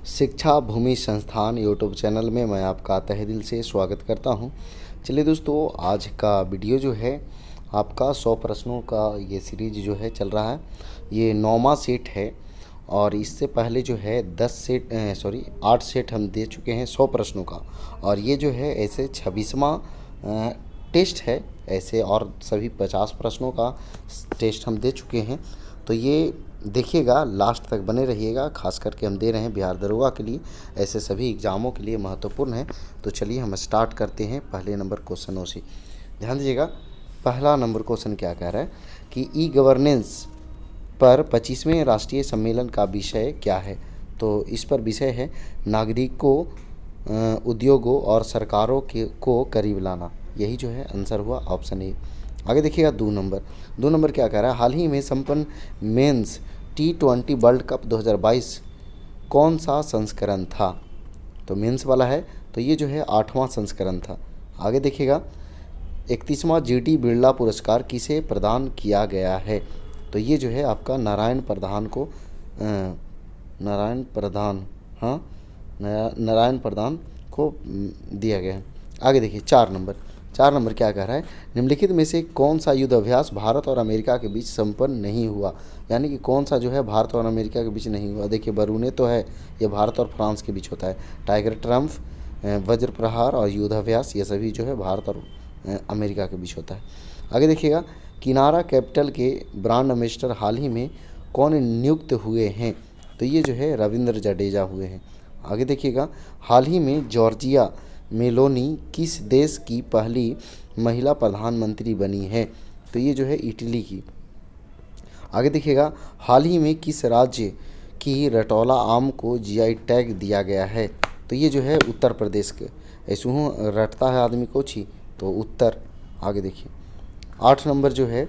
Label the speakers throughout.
Speaker 1: शिक्षा भूमि संस्थान YouTube channel में मैं आपका तहे दिल से स्वागत करता हूं। चलिए दोस्तों, आज का वीडियो जो है आपका 100 प्रश्नों का ये सीरीज जो है चल रहा है। ये 9वां सेट है और इससे पहले जो है 8 सेट हम दे चुके हैं 100 प्रश्नों का, और ये जो है ऐसे 26वां टेस्ट है। ऐसे और सभी 50 प्रश्नों का टेस्ट हम दे चुके हैं। तो ये देखिएगा, लास्ट तक बने रहिएगा। खास करके हम दे रहे हैं बिहार दरोगा के लिए, ऐसे सभी एग्ज़ामों के लिए महत्वपूर्ण है। तो चलिए हम स्टार्ट करते हैं पहले नंबर क्वेश्चनों से। ध्यान दीजिएगा, पहला नंबर क्वेश्चन क्या कह रहा है कि ई गवर्नेंस पर 25वें राष्ट्रीय सम्मेलन का विषय क्या है। तो इस पर विषय है नागरिकों, उद्योगों और सरकारों को करीब लाना। यही जो है आंसर हुआ ऑप्शन ए। आगे देखिएगा, 2 नंबर क्या कह रहा है, हाल ही में संपन्न मेंस T20 वर्ल्ड कप 2022 कौन सा संस्करण था। तो मेंस वाला है, तो ये जो है 8वां संस्करण था। आगे देखिएगा, 31वां GT बिरला पुरस्कार किसे प्रदान किया गया है। तो ये जो है आपका नारायण प्रधान को दिया गया है। आगे देखिए, 4 नंबर क्या कह रहा है, निम्नलिखित में से कौन सा युद्ध अभ्यास भारत और अमेरिका के बीच संपन्न नहीं हुआ। यानी कि कौन सा जो है भारत और अमेरिका के बीच नहीं हुआ। देखिए, बरूने तो है, ये भारत और फ्रांस के बीच होता है। टाइगर ट्रम्प, वज्र प्रहार और युद्ध अभ्यास, ये सभी जो है भारत और अमेरिका के बीच होता है। आगे देखिएगा, किनारा कैपिटल के ब्रांड एम्बेसडर हाल ही में कौन नियुक्त हुए हैं। तो ये जो है रविंद्र जडेजा हुए हैं। आगे देखिएगा, हाल ही में जॉर्जिया मेलोनी किस देश की पहली महिला प्रधानमंत्री बनी है। तो ये जो है इटली की। आगे देखिएगा, हाल ही में किस राज्य की रटौला आम को GI टैग दिया गया है। तो ये जो है उत्तर प्रदेश के। ऐसे रटता है आदमी को छी, तो उत्तर। आगे देखिए, 8 नंबर जो है,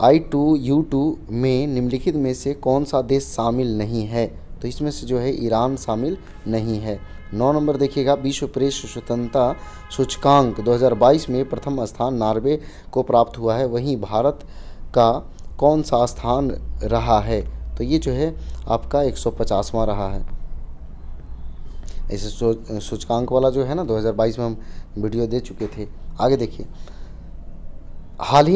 Speaker 1: I2U2 में निम्नलिखित में से कौन सा देश शामिल नहीं है। तो इसमें से जो है ईरान शामिल नहीं है। 9 नंबर देखिएगा, विश्व प्रेस स्वतंत्रता सूचकांक 2022 में प्रथम स्थान नॉर्वे को प्राप्त हुआ है, वहीं भारत का कौन सा स्थान रहा है। तो ये जो है आपका 150वां रहा है। ऐसे सूचकांक वाला जो है ना 2022 में हम वीडियो दे चुके थे। आगे देखिए, हाल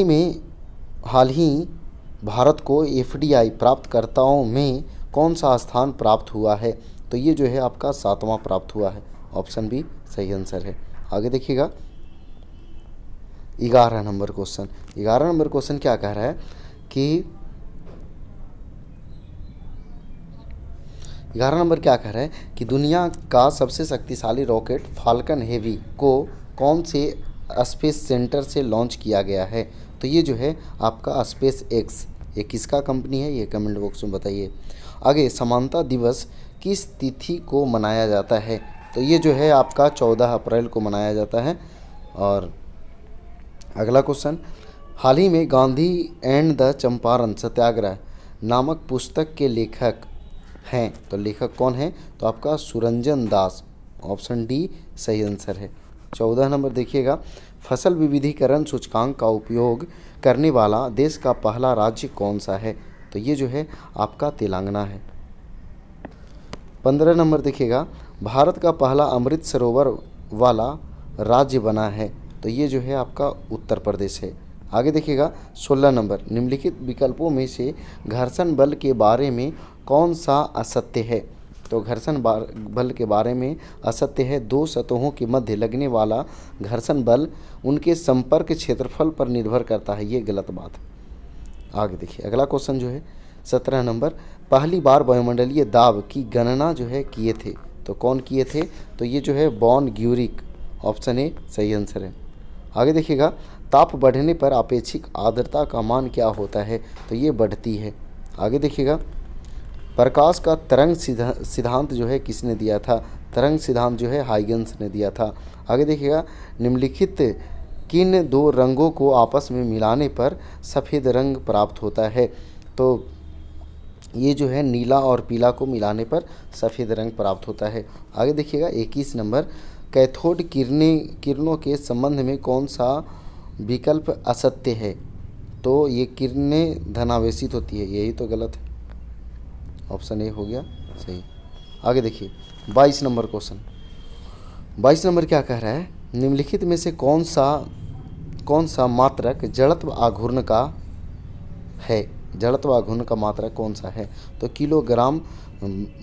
Speaker 1: ही भारत को FDI प्राप्तकर्ताओं में कौन सा स्थान प्राप्त हुआ है। तो ये जो है आपका 7वां प्राप्त हुआ है। ऑप्शन बी सही आंसर है। आगे देखिएगा, 11 नंबर क्वेश्चन क्या कह रहा है कि 11 नंबर क्या कह रहा है कि दुनिया का सबसे शक्तिशाली रॉकेट फाल्कन हेवी को कौन से स्पेस सेंटर से लॉन्च किया गया है। तो ये जो है आपका स्पेस एक्स। ये किसका कंपनी है, ये कमेंट बॉक्स में बताइए। आगे, समानता दिवस किस तिथि को मनाया जाता है। तो ये जो है आपका 14 अप्रैल को मनाया जाता है। और अगला क्वेश्चन, हाल ही में गांधी एंड द चंपारण सत्याग्रह नामक पुस्तक के लेखक हैं। तो लेखक कौन है, तो आपका सुरंजन दास। ऑप्शन डी सही आंसर है। 14 नंबर देखिएगा, फसल विविधीकरण सूचकांक का उपयोग करने वाला देश का पहला राज्य कौन सा है। तो ये जो है आपका तेलंगाना है। 15 नंबर देखिएगा, भारत का पहला अमृत सरोवर वाला राज्य बना है। तो ये जो है आपका उत्तर प्रदेश है। आगे देखिएगा, 16 नंबर, निम्नलिखित विकल्पों में से घर्षण बल के बारे में कौन सा असत्य है। तो घर्षण बल के बारे में असत्य है, 2 सतहों के मध्य लगने वाला घर्षण बल उनके संपर्क क्षेत्रफल पर निर्भर करता है। ये गलत बात है। आगे देखिए, अगला क्वेश्चन जो है 17 नंबर, पहली बार वायुमंडलीय दाब की गणना जो है किए थे। तो कौन किए थे, तो ये जो है बॉन ग्यूरिक। ऑप्शन ए सही आंसर है। आगे देखिएगा, ताप बढ़ने पर अपेक्षिक आर्द्रता का मान क्या होता है। तो ये बढ़ती है। आगे देखिएगा, प्रकाश का तरंग सिद्धांत जो है किसने दिया था। तरंग सिद्धांत जो है हाइगन्स ने दिया था। आगे देखिएगा, निम्नलिखित किन 2 रंगों को आपस में मिलाने पर सफ़ेद रंग प्राप्त होता है। तो ये जो है नीला और पीला को मिलाने पर सफ़ेद रंग प्राप्त होता है। आगे देखिएगा, 21 नंबर, कैथोड किरणों के संबंध में कौन सा विकल्प असत्य है। तो ये किरणें धनावेशित होती है, यही तो गलत है। ऑप्शन ए हो गया सही। आगे देखिए 22 नंबर क्वेश्चन। 22 नंबर क्या कह रहा है, निम्नलिखित में से कौन सा मात्रक जड़त्व आघूर्ण का है। जड़त्व आघूर्ण का मात्रक कौन सा है, तो किलोग्राम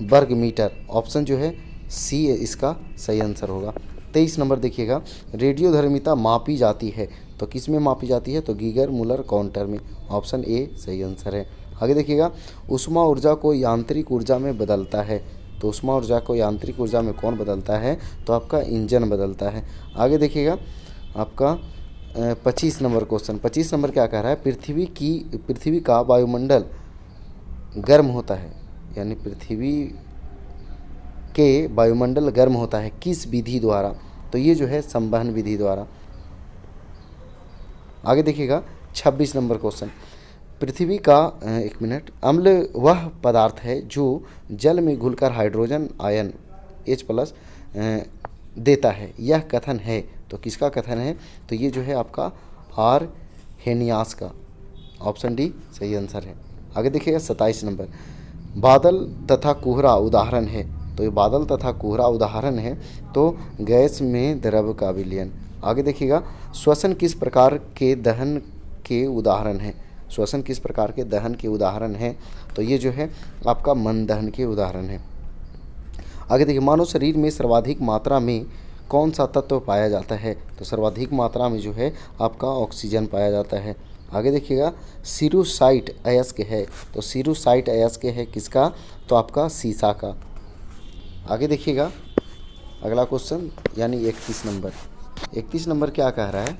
Speaker 1: वर्ग मीटर। ऑप्शन जो है सी इसका सही आंसर होगा। 23 नंबर देखिएगा, रेडियोधर्मिता मापी जाती है तो किस में मापी जाती है, तो गीगर मुलर काउंटर में। ऑप्शन ए सही आंसर है। आगे देखिएगा, ऊष्मा ऊर्जा को यांत्रिक ऊर्जा में बदलता है तो ऊष्मा ऊर्जा को यांत्रिक ऊर्जा में कौन बदलता है, तो आपका इंजन बदलता है। आगे देखिएगा आपका 25 नंबर क्वेश्चन। 25 नंबर क्या कह रहा है, पृथ्वी का वायुमंडल गर्म होता है, यानी पृथ्वी के वायुमंडल गर्म होता है किस विधि द्वारा, तो ये जो है संवहन विधि द्वारा। आगे देखिएगा 26 नंबर क्वेश्चन। पृथ्वी का अम्ल वह पदार्थ है जो जल में घुलकर हाइड्रोजन आयन H+ देता है, यह कथन है, तो किसका कथन है, तो ये जो है आपका आरहेनियास का। ऑप्शन डी सही आंसर है। आगे देखिएगा 27 नंबर, बादल तथा कोहरा उदाहरण है, तो ये बादल तथा कोहरा उदाहरण है तो गैस में द्रव का विलयन। आगे देखिएगा, श्वसन किस प्रकार के दहन के उदाहरण है, श्वसन किस प्रकार के दहन के उदाहरण है, तो ये जो है आपका मन दहन के उदाहरण है। आगे देखिए, मानव शरीर में सर्वाधिक मात्रा में कौन सा तत्व पाया जाता है, तो सर्वाधिक मात्रा में जो है आपका ऑक्सीजन पाया जाता है। आगे देखिएगा, सीरूसाइट अयस्क है, तो सीरूसाइट अयस्क है किसका, तो आपका सीसा का। आगे देखिएगा अगला क्वेश्चन यानी 31 नंबर। 31 नंबर क्या कह रहा है,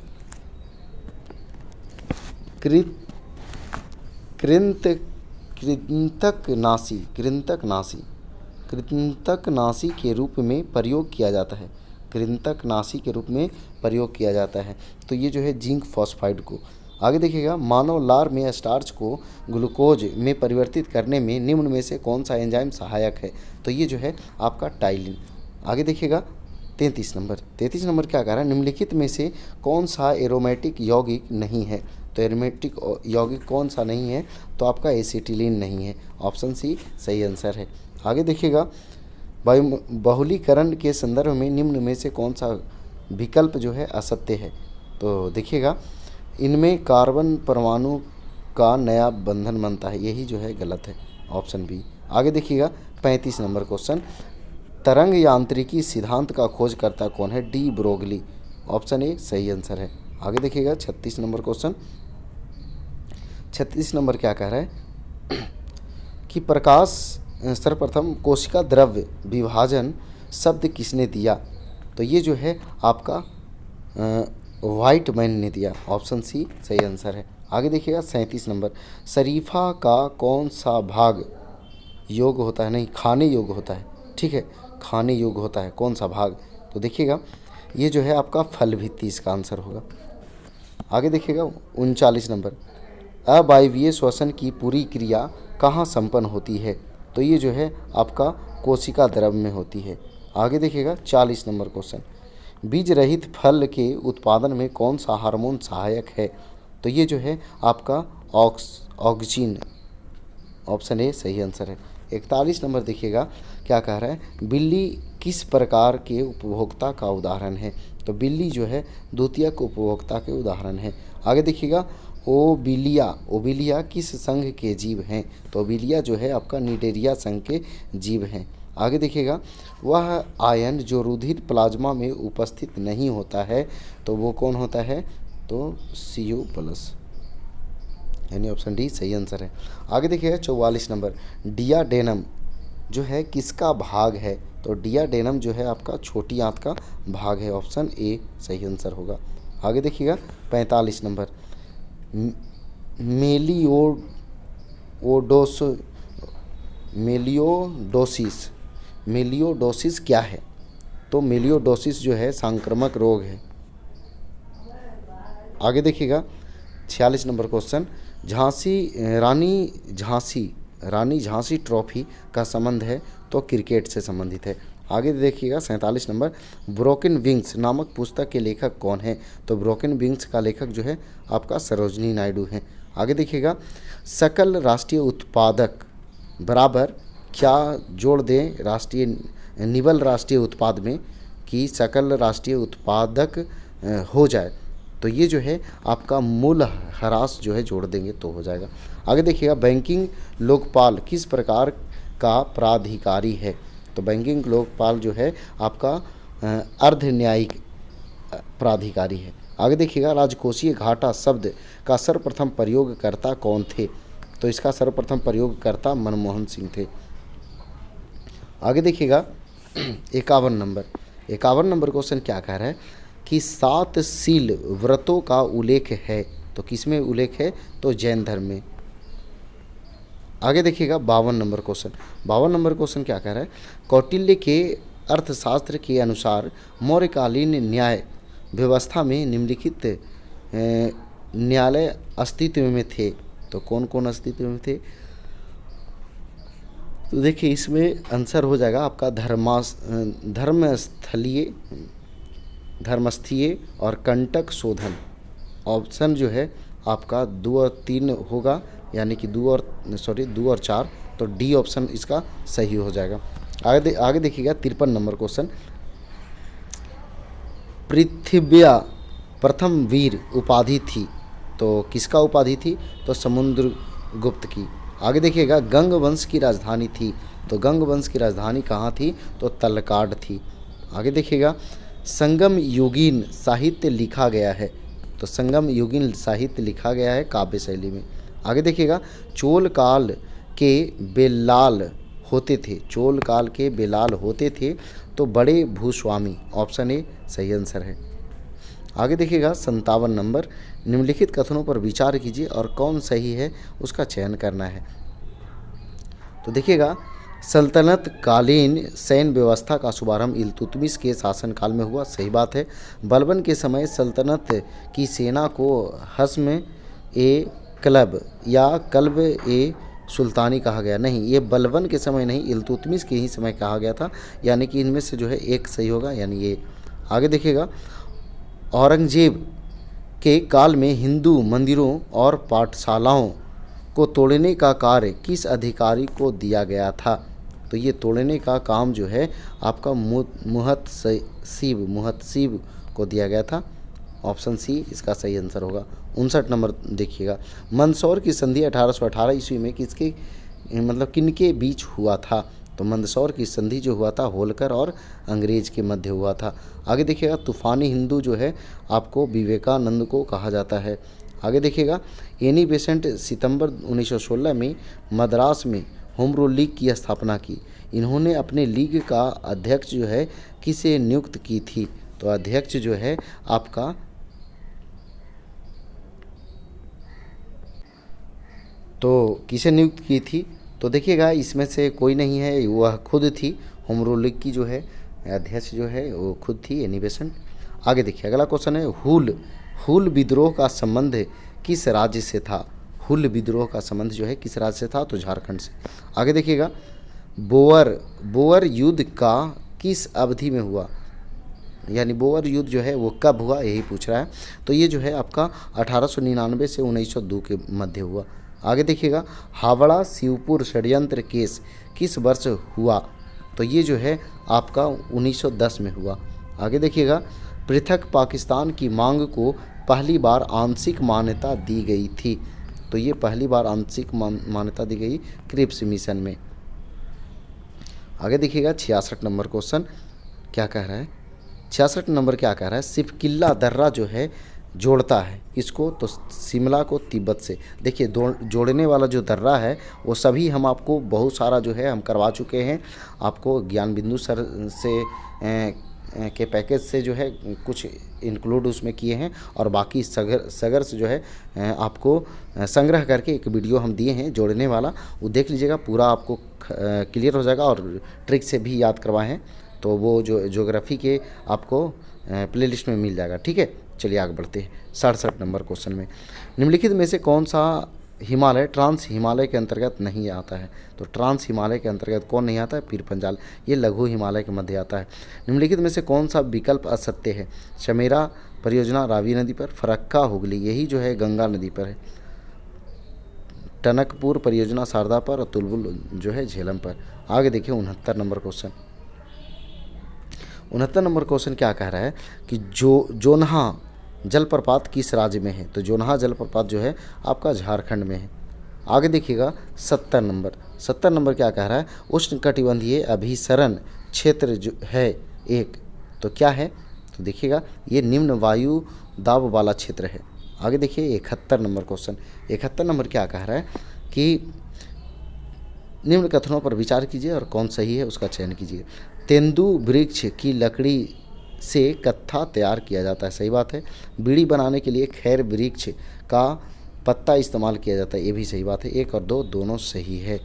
Speaker 1: कृंतकनाशी के रूप में प्रयोग किया जाता है, कृंतकनाशी के रूप में प्रयोग किया जाता है, तो ये जो है जिंक फॉस्फाइड को। आगे देखिएगा, मानव लार में स्टार्च को ग्लूकोज में परिवर्तित करने में निम्न में से कौन सा एंजाइम सहायक है, तो ये जो है आपका टाइलिन। आगे देखिएगा 33 नंबर क्या कह रहा है, निम्नलिखित में से कौन सा एरोमेटिक यौगिक नहीं है, तो एरोमेटिक यौगिक कौन सा नहीं है, तो आपका एसिटिलीन नहीं है। ऑप्शन सी सही आंसर है। आगे देखिएगा, बहुलीकरण के संदर्भ में निम्न में से कौन सा विकल्प जो है असत्य है, तो देखिएगा इनमें कार्बन परमाणु का नया बंधन बनता है, यही जो है गलत है। Option B. आगे देखिएगा 35 नंबर क्वेश्चन, तरंग यांत्रिकी सिद्धांत का खोजकर्ता कौन है, डी ब्रोगली। ऑप्शन ए सही आंसर है। आगे देखिएगा 36 नंबर क्वेश्चन। 36 नंबर क्या कह रहा है कि प्रकाश सर्वप्रथम कोशिका द्रव्य विभाजन शब्द किसने दिया, तो ये जो है आपका व्हाइटमैन ने दिया। ऑप्शन सी सही आंसर है। आगे देखिएगा 37 नंबर, शरीफा का कौन सा भाग योग्य होता है, नहीं खाने योग्य होता है, ठीक है, खाने योग्य होता है, कौन सा भाग, तो देखिएगा ये जो है आपका फल भित्ति इसका आंसर होगा। आगे देखिएगा 39 नंबर, अवायवीय श्वसन की पूरी क्रिया कहाँ संपन्न होती है, तो ये जो है आपका कोशिका द्रव में होती है। आगे देखिएगा 40 नंबर क्वेश्चन, बीज रहित फल के उत्पादन में कौन सा हार्मोन सहायक है, तो ये जो है आपका ऑक्सिन। ऑप्शन ए सही आंसर है। 41 नंबर देखिएगा क्या कह रहा है, बिल्ली किस प्रकार के उपभोक्ता का उदाहरण है, तो बिल्ली जो है द्वितीयक उपभोक्ता के उदाहरण है। आगे देखिएगा, ओबिलिया किस संघ के जीव हैं, तो ओबिलिया जो है आपका निडेरिया संघ के जीव हैं। आगे देखिएगा, वह आयन जो रुधिर प्लाज्मा में उपस्थित नहीं होता है, तो वो कौन होता है, तो CO+, यानी ऑप्शन डी सही आंसर है। आगे देखिएगा 44 नंबर, डियाडेनम जो है किसका भाग है, तो डियाडेनम जो है आपका छोटी आंत का भाग है। ऑप्शन ए सही आंसर होगा। आगे देखिएगा 45 नंबर, मेलियोडोसिस क्या है, तो मेलियोडोसिस जो है संक्रामक रोग है। आगे देखिएगा 46 नंबर क्वेश्चन, रानी झांसी ट्रॉफी का संबंध है, तो क्रिकेट से संबंधित है। आगे देखिएगा 47 नंबर, ब्रोकन विंग्स नामक पुस्तक के लेखक कौन है, तो ब्रोकन विंग्स का लेखक जो है आपका सरोजनी नायडू है। आगे देखिएगा, सकल राष्ट्रीय उत्पादक बराबर क्या जोड़ दें राष्ट्रीय निवल राष्ट्रीय उत्पाद में कि सकल राष्ट्रीय उत्पादक हो जाए। तो ये जो है आपका मूल ह्रास जो है जोड़ देंगे तो हो जाएगा। आगे देखिएगा, बैंकिंग लोकपाल किस प्रकार का प्राधिकारी है। तो बैंकिंग लोकपाल जो है आपका अर्ध न्यायिक प्राधिकारी है। आगे देखिएगा, राजकोषीय घाटा शब्द का सर्वप्रथम प्रयोगकर्ता कौन थे। तो इसका सर्वप्रथम प्रयोगकर्ता मनमोहन सिंह थे। आगे देखिएगा 51 नंबर क्वेश्चन क्या कह रहा है कि 7 शील व्रतों का उल्लेख है। तो किसमें उल्लेख है, तो जैन धर्म में। आगे देखिएगा 52 नंबर क्वेश्चन क्या कह रहा है, कौटिल्य के अर्थशास्त्र के अनुसार मौर्यकालीन न्याय व्यवस्था में निम्नलिखित न्यायालय अस्तित्व में थे। तो कौन कौन अस्तित्व में थे, तो देखिए इसमें आंसर हो जाएगा आपका धर्मस्थीय और कंटक शोधन। ऑप्शन जो है आपका 2 और 3 होगा, यानी कि 2 और 4। तो डी ऑप्शन इसका सही हो जाएगा। आगे देखिएगा 53 नंबर क्वेश्चन, पृथ्व्या प्रथम वीर उपाधि थी। तो किसका उपाधि थी, तो समुद्रगुप्त की। आगे देखिएगा, गंग वंश की राजधानी थी। तो गंग वंश की राजधानी कहाँ थी, तो तलकाड थी। आगे देखिएगा, संगम युगीन साहित्य लिखा गया है। तो संगम युगीन साहित्य लिखा गया है काव्य शैली में। आगे देखिएगा, चोल काल के बेलाल होते थे। तो बड़े भूस्वामी, ऑप्शन ए सही आंसर है। आगे देखिएगा 57 नंबर, निम्नलिखित कथनों पर विचार कीजिए और कौन सही है उसका चयन करना है। तो देखिएगा, सल्तनत कालीन सैन्य व्यवस्था का शुभारंभ इल्तुतमिश के शासनकाल में हुआ, सही बात है। बलबन के समय सल्तनत की सेना को हस्म ए क्लब या कल्ब ए सुल्तानी कहा गया, नहीं, ये बलबन के समय नहीं, इल्तुतमिश के ही समय कहा गया था, यानी कि इनमें से जो है एक सही होगा, यानी ये। आगे देखिएगा, औरंगजेब के काल में हिंदू मंदिरों और पाठशालाओं को तोड़ने का कार्य किस अधिकारी को दिया गया था। तो ये तोड़ने का काम जो है आपका मुहतसिब को दिया गया था। ऑप्शन सी इसका सही आंसर होगा। 59 नंबर देखिएगा, मंदसौर की संधि 1818 ईस्वी में किनके बीच हुआ था। तो मंदसौर की संधि जो हुआ था होलकर और अंग्रेज के मध्य हुआ था। आगे देखिएगा, तूफानी हिंदू जो है आपको विवेकानंद को कहा जाता है। आगे देखिएगा, एनी बेसेंट सितंबर 1916 में मद्रास में होम रूल लीग की स्थापना की। इन्होंने अपने लीग का अध्यक्ष जो है किसे नियुक्त की थी। तो अध्यक्ष जो है आपका तो किसे नियुक्त की थी, तो देखिएगा इसमें से कोई नहीं है, वह खुद थी। होम रूल लीग की जो है अध्यक्ष जो है वो खुद थी, एनी बेसेंट। आगे देखिए अगला क्वेश्चन है, हुल विद्रोह का संबंध किस राज्य से था। हुल विद्रोह का संबंध जो है किस राज्य से था, तो झारखंड से। आगे देखिएगा, बोअर युद्ध का किस अवधि में हुआ, यानी बोअर युद्ध जो है वो कब हुआ, यही पूछ रहा है। तो ये जो है आपका 1899 से 1902 के मध्य हुआ। आगे देखिएगा, हावड़ा शिवपुर षड्यंत्र केस किस वर्ष हुआ। तो ये जो है आपका 1910 में हुआ। आगे देखिएगा, पृथक पाकिस्तान की मांग को पहली बार आंशिक मान्यता दी गई थी। तो ये पहली बार आंशिक मान्यता दी गई क्रिप्स मिशन में। आगे देखिएगा 66 नंबर क्वेश्चन क्या कह रहा है, 66 नंबर क्या कह रहा है, सिपकिल्ला दर्रा जो है जोड़ता है इसको, तो शिमला को तिब्बत से। देखिए जोड़ने वाला जो दर्रा है वो सभी हम आपको बहुत सारा जो है हम करवा चुके हैं। आपको ज्ञान बिंदु सर से के पैकेज से जो है कुछ इंक्लूड उसमें किए हैं, और बाकी सगर से जो है आपको संग्रह करके एक वीडियो हम दिए हैं जोड़ने वाला, वो देख लीजिएगा, पूरा आपको क्लियर हो जाएगा। और ट्रिक से भी याद करवाए हैं, तो वो जो ज्योग्राफी के आपको प्लेलिस्ट में मिल जाएगा। ठीक है, चलिए आगे बढ़ते हैं 67 नंबर क्वेश्चन में, निम्नलिखित में से कौन सा हिमालय ट्रांस हिमालय के अंतर्गत नहीं आता है। तो ट्रांस हिमालय के अंतर्गत कौन नहीं आता है, पीर पंजाल, ये लघु हिमालय के मध्य आता है। निम्नलिखित में से कौन सा विकल्प असत्य है, चमेरा परियोजना रावी नदी पर, फरक्का हुगली, यही जो है गंगा नदी पर है। टनकपुर परियोजना शारदा पर और तुलबुल जो है झेलम पर। आगे देखिए 69 नंबर क्वेश्चन। 69 नंबर क्वेश्चन क्या कह रहा है कि जोन्हा जलप्रपात किस राज्य में है? तो जोन्हा जलप्रपात जो है आपका झारखंड में है। आगे देखिएगा 70 नंबर क्या कह रहा है? उष्णकटिबंधीय अभिसरण क्षेत्र जो है एक, तो क्या है? तो देखिएगा ये निम्न वायु दाब वाला क्षेत्र है। आगे देखिए 71 नंबर क्वेश्चन। 71 नंबर क्या कह रहा है कि निम्न कथनों पर विचार कीजिए और कौन सही है उसका चयन कीजिए। तेंदु वृक्ष की लकड़ी से कत्था तैयार किया जाता है, सही बात है। बीड़ी बनाने के लिए खैर वृक्ष का पत्ता इस्तेमाल किया जाता है, ये भी सही बात है। 1 और 2 दोनों सही है।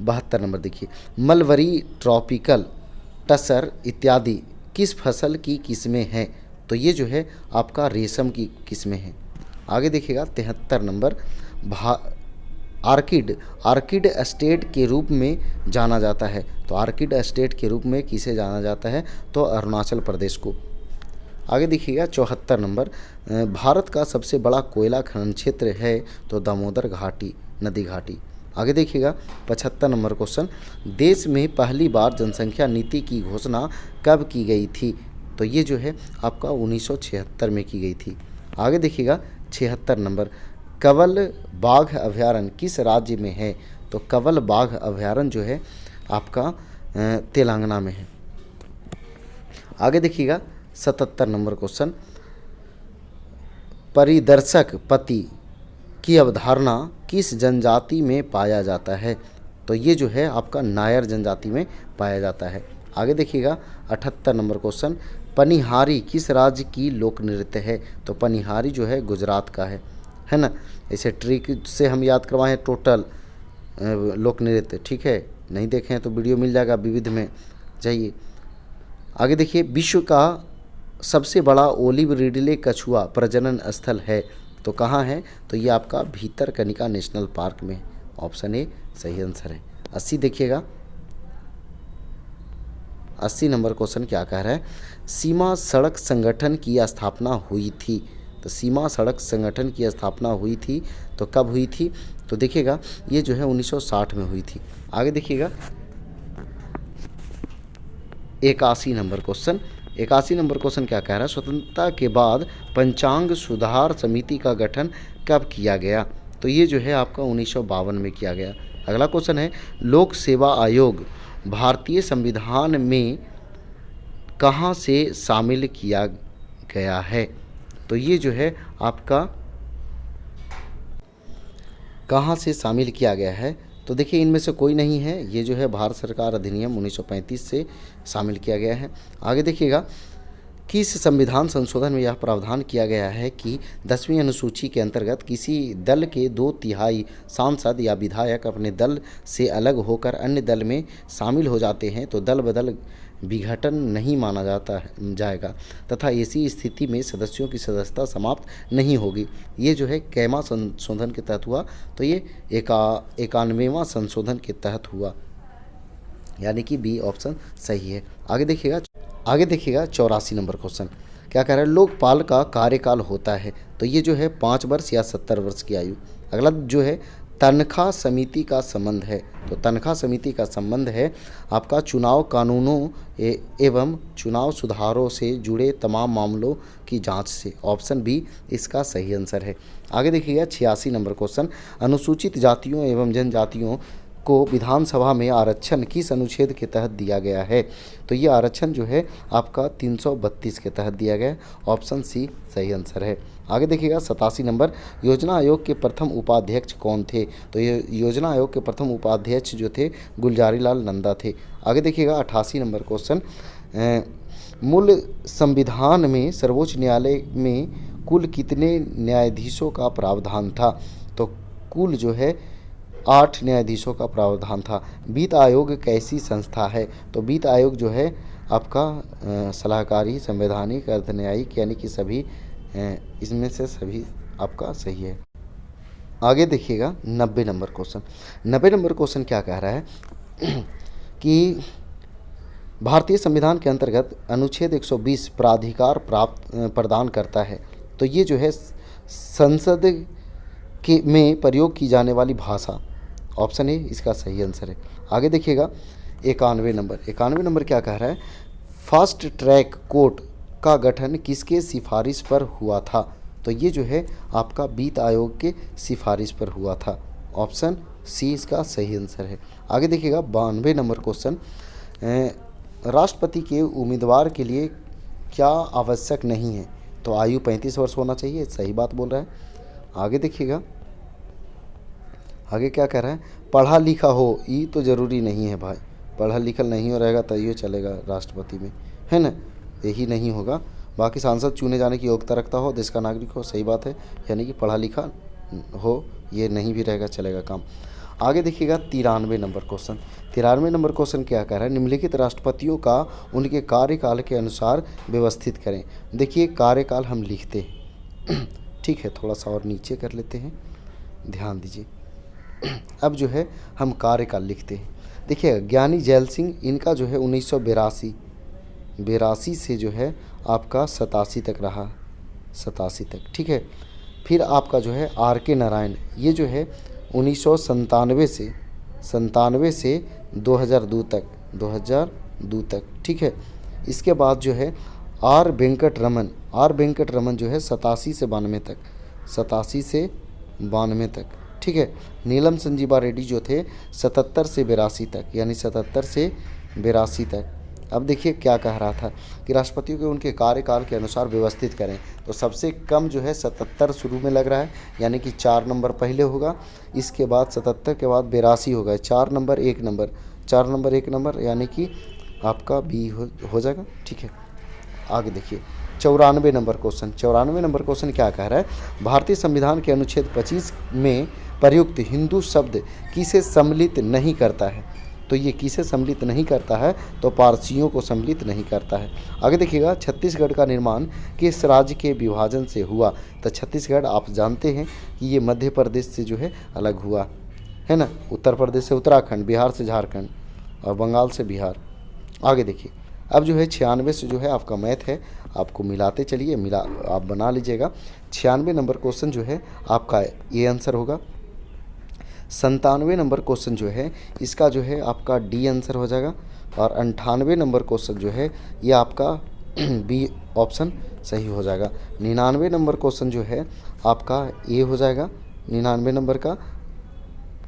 Speaker 1: 72 नंबर देखिए, मलबरी, ट्रॉपिकल, टसर इत्यादि किस फसल की किस्में हैं? तो ये जो है आपका रेशम की किस्में हैं। आगे देखिएगा 73 नंबर, आर्किड स्टेट के रूप में जाना जाता है। तो आर्किड स्टेट के रूप में किसे जाना जाता है? तो अरुणाचल प्रदेश को। आगे देखिएगा 74 नंबर, भारत का सबसे बड़ा कोयला खनन क्षेत्र है? तो दामोदर घाटी, नदी घाटी। आगे देखिएगा 75 नंबर क्वेश्चन, देश में पहली बार जनसंख्या नीति की घोषणा कब की गई थी? तो ये जो है आपका 1976 में की गई थी। आगे देखिएगा 76 नंबर, कंवल बाघ अभयारण्य किस राज्य में है? तो कंवल बाघ अभयारण्य जो है आपका तेलंगाना में है। आगे देखिएगा 77 नंबर क्वेश्चन, परिदर्शक पति की अवधारणा किस जनजाति में पाया जाता है? तो ये जो है आपका नायर जनजाति में पाया जाता है। आगे देखिएगा 78 नंबर क्वेश्चन, पनिहारी किस राज्य की लोक नृत्य है? तो पनिहारी जो है गुजरात का है ना। इसे ट्रिक से हम याद करवाएं टोटल लोक नृत्य, ठीक है। नहीं देखें तो वीडियो मिल जाएगा विविध में, जाइए। आगे देखिए, विश्व का सबसे बड़ा ओलिव रिडले कछुआ प्रजनन स्थल है? तो कहाँ है? तो ये आपका भीतरकनिका नेशनल पार्क में। ऑप्शन ए सही आंसर है। 80 देखिएगा, 80 नंबर क्वेश्चन क्या कह रहा है? सीमा सड़क संगठन की स्थापना हुई थी। तो सीमा सड़क संगठन की स्थापना हुई थी तो कब हुई थी? तो देखिएगा ये जो है 1960 में हुई थी। आगे देखिएगा 81 नंबर क्वेश्चन। 81 नंबर क्वेश्चन क्या कह रहा है? स्वतंत्रता के बाद पंचांग सुधार समिति का गठन कब किया गया? तो ये जो है आपका 1952 में किया गया। अगला क्वेश्चन है, लोक सेवा आयोग भारतीय संविधान में कहाँ से शामिल किया गया है? तो ये जो है आपका कहाँ से शामिल किया गया है? तो देखिए इनमें से कोई नहीं है, ये जो है भारत सरकार अधिनियम 1935 से शामिल किया गया है। आगे देखिएगा, किस संविधान संशोधन में यह प्रावधान किया गया है कि 10वीं अनुसूची के अंतर्गत किसी दल के 2/3 सांसद या विधायक अपने दल से अलग होकर अन्य दल में शामिल हो जाते हैं तो दल बदल विघटन नहीं माना जाएगा तथा ऐसी स्थिति में सदस्यों की सदस्यता समाप्त नहीं होगी। ये जो है कैमा संशोधन के तहत हुआ, तो ये 91वां संशोधन के तहत हुआ, यानी कि बी ऑप्शन सही है। आगे देखिएगा 84 नंबर क्वेश्चन क्या कह रहा है? लोकपाल का कार्यकाल होता है, तो ये जो है 5 वर्ष या 70 वर्ष की आयु। अगला जो है तनख्वाह समिति का संबंध है, तो तनख्वाह समिति का संबंध है आपका चुनाव कानूनों एवं चुनाव सुधारों से जुड़े तमाम मामलों की जांच से। ऑप्शन बी इसका सही आंसर है। आगे देखिएगा 86 नंबर क्वेश्चन, अनुसूचित जातियों एवं जनजातियों को विधानसभा में आरक्षण किस अनुच्छेद के तहत दिया गया है? तो ये आरक्षण जो है आपका 332 के तहत दिया गया है। ऑप्शन सी सही आंसर है। आगे देखिएगा 87 नंबर, योजना आयोग के प्रथम उपाध्यक्ष कौन थे? तो ये योजना आयोग के प्रथम उपाध्यक्ष जो थे गुलजारी लाल नंदा थे। आगे देखिएगा 88 नंबर क्वेश्चन, मूल संविधान में सर्वोच्च न्यायालय में कुल कितने न्यायाधीशों का प्रावधान था? तो कुल जो है 8 न्यायाधीशों का प्रावधान था। वित्त आयोग कैसी संस्था है? तो वित्त आयोग जो है आपका सलाहकारी, संवैधानिक, अर्धन्यायिक, यानी कि सभी इसमें से सभी आपका सही है। आगे देखिएगा 90 नंबर क्वेश्चन। 90 नंबर क्वेश्चन क्या कह रहा है कि भारतीय संविधान के अंतर्गत अनुच्छेद 120 प्राधिकार प्रदान करता है। तो ये जो है संसद के में प्रयोग की जाने वाली भाषा। ऑप्शन ए इसका सही आंसर है। आगे देखिएगा 91 नंबर क्या कह रहा है, फास्ट ट्रैक कोर्ट का गठन किसके सिफारिश पर हुआ था। तो ये जो है आपका वित्त आयोग के सिफारिश पर हुआ था। ऑप्शन सी इसका सही आंसर है। आगे देखिएगा 92 नंबर क्वेश्चन, राष्ट्रपति के उम्मीदवार के लिए क्या आवश्यक नहीं है। तो आयु 35 वर्ष होना चाहिए, सही बात बोल रहा है। आगे देखिएगा आगे क्या कह रहा है, पढ़ा लिखा हो ये तो ज़रूरी नहीं है भाई, पढ़ा लिखा नहीं हो रहेगा तैयो चलेगा राष्ट्रपति में, है ना, यही नहीं होगा। बाकी सांसद चुने जाने की योग्यता रखता हो, देश का नागरिक हो, सही बात है, यानी कि पढ़ा लिखा हो ये नहीं भी रहेगा चलेगा काम। आगे देखिएगा 93 नंबर क्वेश्चन। 93 नंबर क्वेश्चन क्या कह रहा है, निम्नलिखित राष्ट्रपतियों का उनके कार्यकाल के अनुसार व्यवस्थित करें। देखिए कार्यकाल हम लिखते हैं ठीक है, थोड़ा सा और नीचे कर लेते हैं, ध्यान दीजिए। अब जो है हम कार्यकाल लिखते हैं। देखिए ज्ञानी जैल सिंह, इनका जो है 1982 से जो है आपका 87 तक रहा, 87 तक, ठीक है। फिर आपका जो है R.K. नारायण, ये जो है 1997 से 2002 तक, ठीक है। इसके बाद जो है आर वेंकट रमन जो है 87 से 92 तक, ठीक है। नीलम संजीवा रेड्डी जो थे 77 से 82 तक, यानी 77 से 82 तक। अब देखिए क्या कह रहा था कि राष्ट्रपतियों के उनके कार्यकाल के अनुसार व्यवस्थित करें। तो सबसे कम जो है 77 शुरू में लग रहा है, यानी कि 4 नंबर पहले होगा, इसके बाद 77 के बाद 82 होगा, 4 नंबर 1 नंबर, यानी कि आपका बी हो जाएगा, ठीक है। आगे देखिए 94 नंबर क्वेश्चन क्या कह रहा है, भारतीय संविधान के अनुच्छेद 25 में प्रयुक्त हिंदू शब्द किसे सम्मिलित नहीं करता है। तो ये किसे सम्मिलित नहीं करता है, तो पारसियों को सम्मिलित नहीं करता है। आगे देखिएगा छत्तीसगढ़ का निर्माण किस राज्य के विभाजन से हुआ। तो छत्तीसगढ़ आप जानते हैं कि ये मध्य प्रदेश से जो है अलग हुआ है ना, उत्तर प्रदेश से उत्तराखंड, बिहार से झारखंड और बंगाल से बिहार। आगे देखिए अब जो है 96 से जो है आपका मैथ है, आपको मिलाते चलिए, आप बना लीजिएगा। 96 नंबर क्वेश्चन जो है आपका ये आंसर होगा। 97 नंबर क्वेश्चन जो है इसका जो है आपका डी आंसर हो जाएगा। और 98 नंबर क्वेश्चन जो है ये आपका बी ऑप्शन सही हो जाएगा। 99 नंबर क्वेश्चन जो है आपका ए हो जाएगा, 99 नंबर का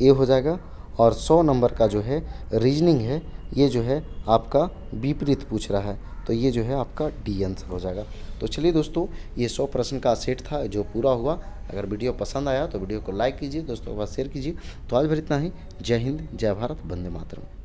Speaker 1: ए हो जाएगा। और 100 नंबर का जो है रीजनिंग है, ये जो है आपका विपरीत पूछ रहा है, तो ये जो है आपका डी आंसर हो जाएगा। तो चलिए दोस्तों, ये 100 प्रश्न का सेट था जो पूरा हुआ। अगर वीडियो पसंद आया तो वीडियो को लाइक कीजिए, दोस्तों के पास शेयर कीजिए। तो आज भर इतना ही। जय हिंद, जय भारत, वंदे मातरम।